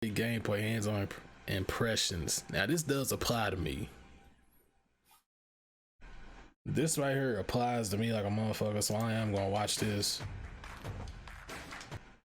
Gameplay hands-on impressions. Now this does apply to me. This right here applies to me like a motherfucker, so I am gonna watch this.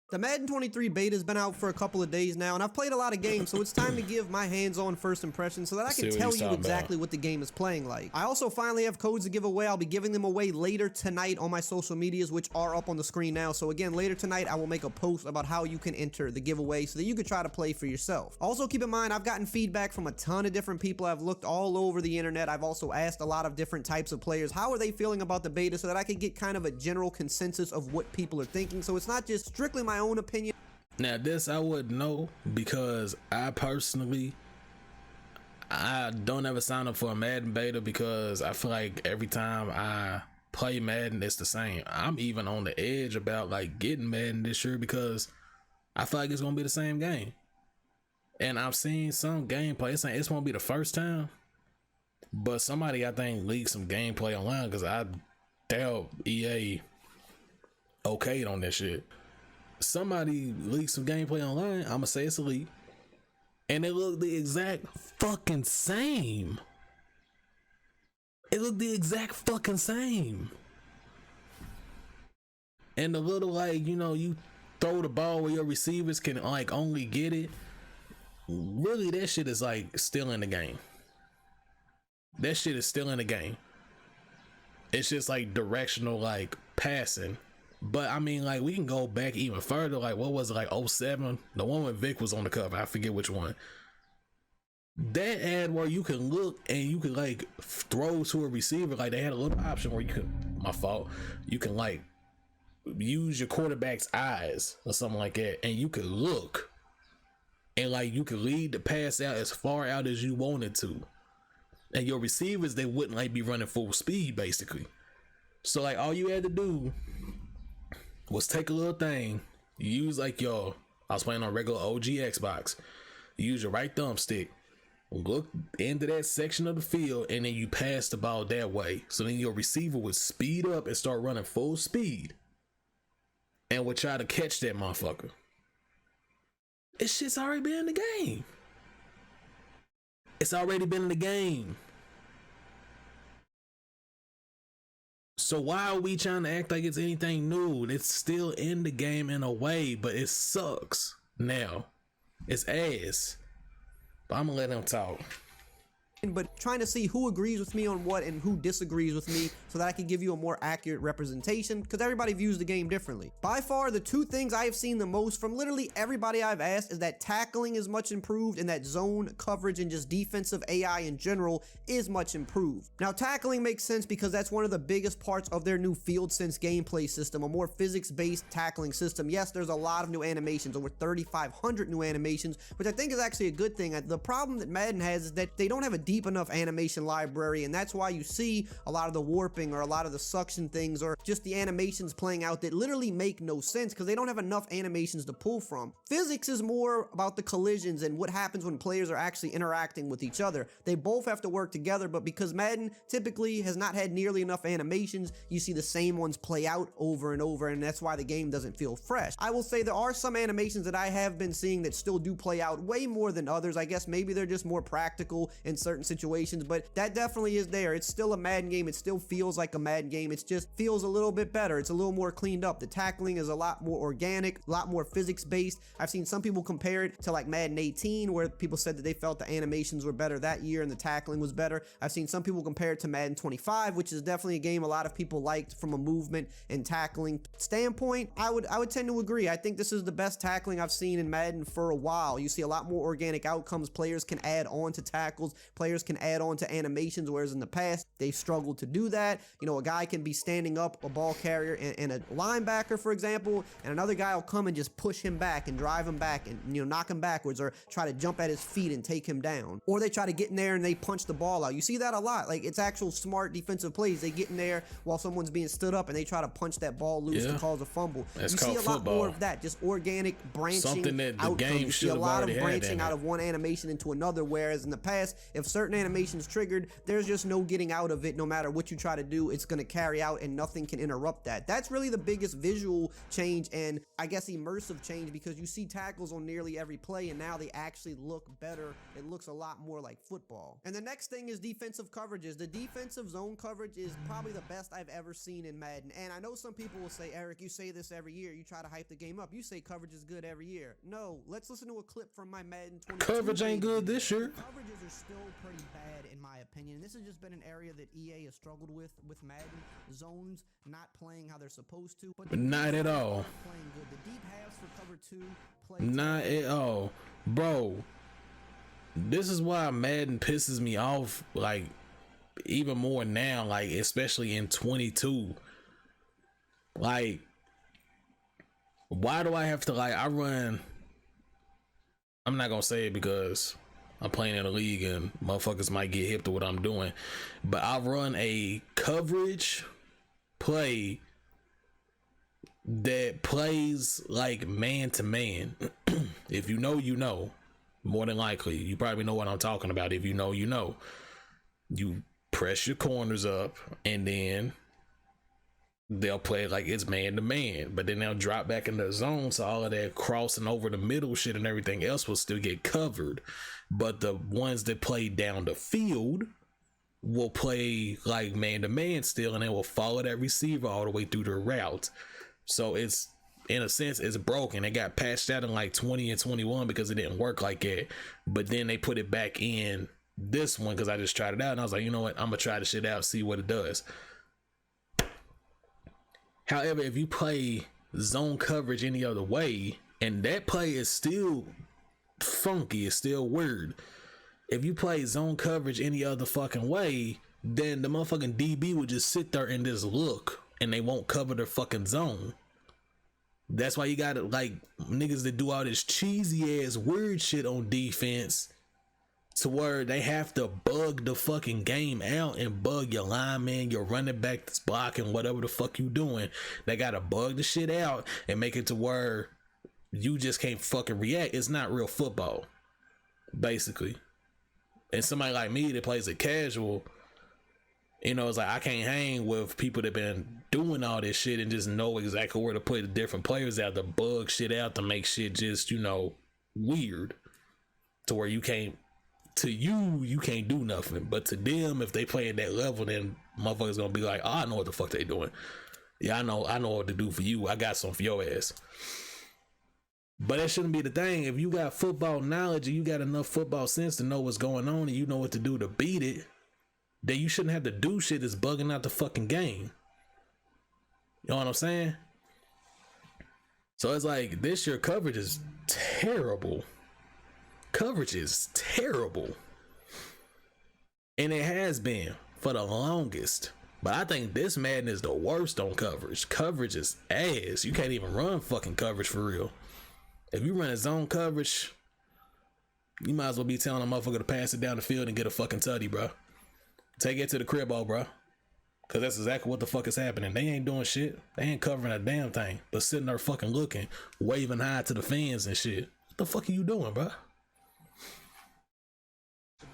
The Madden 23 beta has been out for a couple of days now, and I've played a lot of games, so it's time to give my hands-on first impression so that I can tell you exactly what the game is playing like. I also finally have codes to give away. I'll be giving them away later tonight on my social medias, which are up on the screen now. So again, later tonight, I will make a post about how you can enter the giveaway so that you can try to play for yourself. Also, keep in mind, I've gotten feedback from a ton of different people. I've looked all over the internet. I've also asked a lot of different types of players, how are they feeling about the beta, so that I can get kind of a general consensus of what people are thinking. So it's not just strictly my own opinion. Now this I wouldn't know, because I personally, I don't ever sign up for a Madden beta, because I feel like every time I play Madden it's the same. I'm even on the edge about like getting Madden this year, because I feel like it's gonna be the same game. And I've seen some gameplay. It's gonna be the first time, but somebody I think leaked some gameplay online, because I doubt EA okayed on this shit. Somebody leaked some gameplay online. I'ma say it's a leak, and it looked the exact fucking same. It looked the exact fucking same. And the little, like, you know, you throw the ball where your receivers can like only get it. Really, that shit is like still in the game. That shit is still in the game. It's just like directional, like passing. But I mean, like, we can go back even further. Like, what was it, like 07? The one when Vic was on the cover, I forget which one. That ad where you can look and you can like throw to a receiver, like they had a little option where you could, my fault, you can like use your quarterback's eyes or something like that, and you could look and like you could lead the pass out as far out as you wanted to, and your receivers, they wouldn't like be running full speed basically. So like all you had to do was take a little thing, you use like your, I was playing on regular OG Xbox, you use your right thumbstick, look into that section of the field, and then you pass the ball that way. So then your receiver would speed up and start running full speed and would try to catch that motherfucker. This shit's already been in the game. It's already been in the game. So why are we trying to act like it's anything new? It's still in the game in a way, but it sucks now. It's ass. But I'm gonna let him talk. But trying to see who agrees with me on what and who disagrees with me so that I can give you a more accurate representation, because everybody views the game differently. By far, the two things I have seen the most from literally everybody I've asked is that tackling is much improved, and that zone coverage and just defensive AI in general is much improved. Now, tackling makes sense because that's one of the biggest parts of their new Field Sense gameplay system, a more physics-based tackling system. Yes, there's a lot of new animations, over 3,500 new animations, which I think is actually a good thing. The problem that Madden has is that they don't have a deep enough animation library, and that's why you see a lot of the warping or a lot of the suction things or just the animations playing out that literally make no sense because they don't have enough animations to pull from. Physics is more about the collisions and what happens when players are actually interacting with each other. They both have to work together, but because Madden typically has not had nearly enough animations, you see the same ones play out over and over, and that's why the game doesn't feel fresh. I will say there are some animations that I have been seeing that still do play out way more than others. I guess maybe they're just more practical in certain situations, but that definitely is there. It's still a Madden game. It still feels like a Madden game. It just feels a little bit better. It's a little more cleaned up. The tackling is a lot more organic, a lot more physics based. I've seen some people compare it to like Madden 18, where people said that they felt the animations were better that year and the tackling was better. I've seen some people compare it to Madden 25, which is definitely a game a lot of people liked from a movement and tackling standpoint. I would tend to agree. I think this is the best tackling I've seen in Madden for a while. You see a lot more organic outcomes. Players can add on to tackles. Players can add on to animations, whereas in the past they struggled to do that. You know, a guy can be standing up, a ball carrier and a linebacker, for example, and another guy will come and just push him back and drive him back and, you know, knock him backwards or try to jump at his feet and take him down. Or they try to get in there and they punch the ball out. You see that a lot. Like, it's actual smart defensive plays. They get in there while someone's being stood up and they try to punch that ball loose to cause a fumble. That's you see a lot football. more of that, just organic branching. Something that the outcomes. game You see should a have lot of already had branching in out it. of one animation into another, whereas in the past, if certain certain animations triggered, there's just no getting out of it. No matter what you try to do, it's going to carry out and nothing can interrupt that. That's really the biggest visual change and I guess immersive change, because you see tackles on nearly every play and now they actually look better. It looks a lot more like football. And the next thing is defensive coverages. The defensive zone coverage is probably the best I've ever seen in Madden. And I know some people will say, Eric, you say this every year. You try to hype the game up. You say coverage is good every year. No, let's listen to a clip from my Madden 22. Coverage ain't good this year. Coverages are still pretty bad in my opinion. And this has just been an area that EA has struggled with Madden. Zones not playing how they're supposed to. But not at all. Playing good. The deep halves for cover 2 play not at all. Bro, this is why Madden pisses me off, like, even more now, like, especially in 22. Like, why do I have to, like, I'm not gonna say it because I'm playing in a league and motherfuckers might get hip to what I'm doing, but I run a coverage play that plays like man to man. If you know, you know. More than likely, you probably know what I'm talking about. If you know, you know. You press your corners up and then they'll play like it's man to man, but then they'll drop back in the zone, so all of that crossing over the middle shit and everything else will still get covered. But the ones that play down the field will play like man to man still, and they will follow that receiver all the way through the route. So it's, in a sense, it's broken. It got patched out in like 20 and 21 because it didn't work like that. But then they put it back in this one because I just tried it out and I was like, you know what, I'm gonna try this shit out, see what it does. However, if you play zone coverage any other way, and that play is still funky, it's still weird. If you play zone coverage any other fucking way, then the motherfucking DB would just sit there and just look, and they won't cover their fucking zone. That's why you gotta, like, niggas that do all this cheesy ass weird shit on defense, to where they have to bug the fucking game out and bug your lineman, your running back that's blocking, whatever the fuck you doing. They gotta bug the shit out and make it to where you just can't fucking react. It's not real football, basically. And somebody like me that plays it casual, you know, it's like I can't hang with people that been doing all this shit and just know exactly where to put the different players out to bug shit out to make shit just, you know, weird, to where you can't, to you can't do nothing, but to them, if they play at that level, then motherfuckers gonna be like, oh, I know what the fuck they doing. Yeah, I know what to do for you. I got some for your ass. But that shouldn't be the thing. If you got football knowledge and you got enough football sense to know what's going on and you know what to do to beat it, then you shouldn't have to do shit that's bugging out the fucking game. You know what I'm saying? So it's like, this year coverage is terrible. Coverage is terrible. And it has been for the longest. But I think this Madden is the worst on coverage. Coverage is ass. You can't even run fucking coverage for real. If you run a zone coverage, you might as well be telling a motherfucker to pass it down the field and get a fucking tutty, bro. Take it to the crib, bro. Cause that's exactly what the fuck is happening. They ain't doing shit. They ain't covering a damn thing, but sitting there fucking looking, waving hi to the fans and shit. What the fuck are you doing, bro?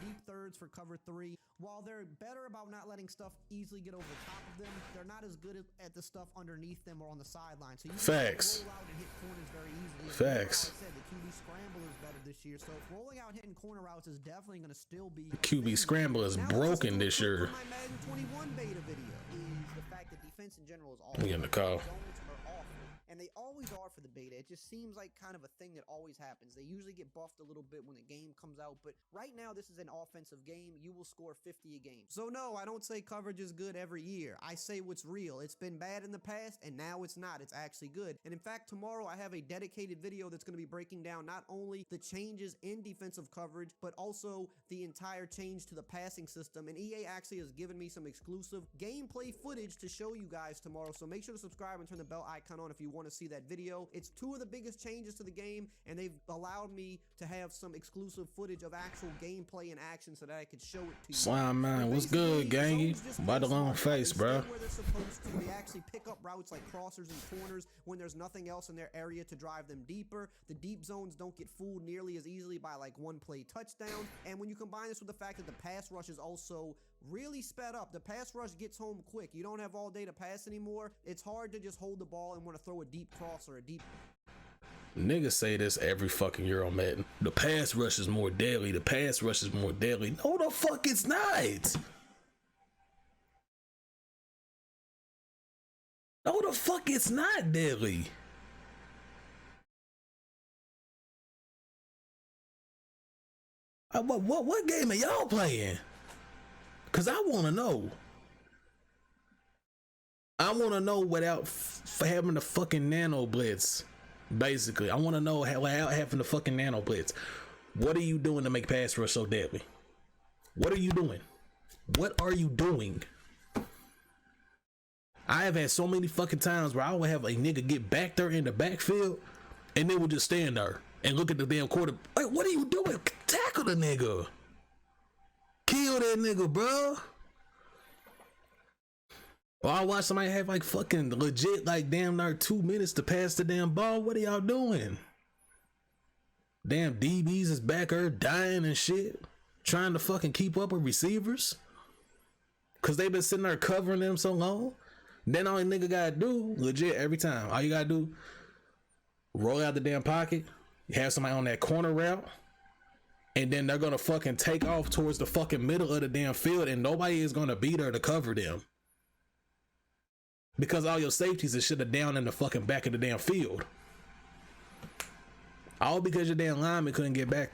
Deep thirds for cover 3. While they're better about not letting stuff easily get over the top of them, they're not as good at the stuff underneath them or on the sideline. So you Facts. can roll out and hit corners very easily. Facts. Like I said, the QB scramble is better this year. So rolling out and hitting corner routes is definitely going to still be. The QB scramble is broken this year. My Madden 21 beta video is the fact that defense in general is awful. We in the call. Zones are awful. And they always are for the beta. It just seems like kind of a thing that always happens. They usually get buffed a little bit when the game comes out, but right now this is an offensive game. You will score 50 a game. So no, I don't say coverage is good every year. I say what's real. It's been bad in the past, and now it's not. It's actually good. And in fact, tomorrow I have a dedicated video that's going to be breaking down not only the changes in defensive coverage, but also the entire change to the passing system. And EA actually has given me some exclusive gameplay footage to show you guys tomorrow. So make sure to subscribe and turn the bell icon on if you want to see that video. It's two of the biggest changes to the game, and they've allowed me to have some exclusive footage of actual gameplay in action so that I could show it to you. My man, what's good, gangy? By the long face, bro. Where they're supposed to. They actually pick up routes like crossers and corners when there's nothing else in their area to drive them deeper. The deep zones don't get fooled nearly as easily by like one play touchdowns. And when you combine this with the fact that the pass rush is also really sped up, the pass rush gets home quick. You don't have all day to pass anymore. It's hard to just hold the ball and want to throw a deep cross or a deep... Niggas say this every fucking year on Madden. The pass rush is more deadly. The pass rush is more deadly. No, the fuck it's not. No, the fuck it's not deadly. What game are y'all playing? Cause I want to know. I want to know without having the fucking nano blitz. Basically, I want to know without having the fucking nano blitz. What are you doing to make pass rush so deadly? What are you doing? What are you doing? I have had so many fucking times where I would have a nigga get back there in the backfield and they would just stand there and look at the damn quarter. Like, what are you doing? Tackle the nigga. Kill that nigga, bro. Or I watch somebody have like fucking legit like damn near 2 minutes to pass the damn ball. What are y'all doing? Damn DBs is back there dying and shit. Trying to fucking keep up with receivers. Cause they been sitting there covering them so long. Then all a nigga gotta do, legit every time, all you gotta do, roll out the damn pocket. You have somebody on that corner route. And then they're gonna fucking take off towards the fucking middle of the damn field. And nobody is gonna be there to cover them. Because all your safeties is shit are down in the fucking back of the damn field. All because your damn lineman couldn't get back there.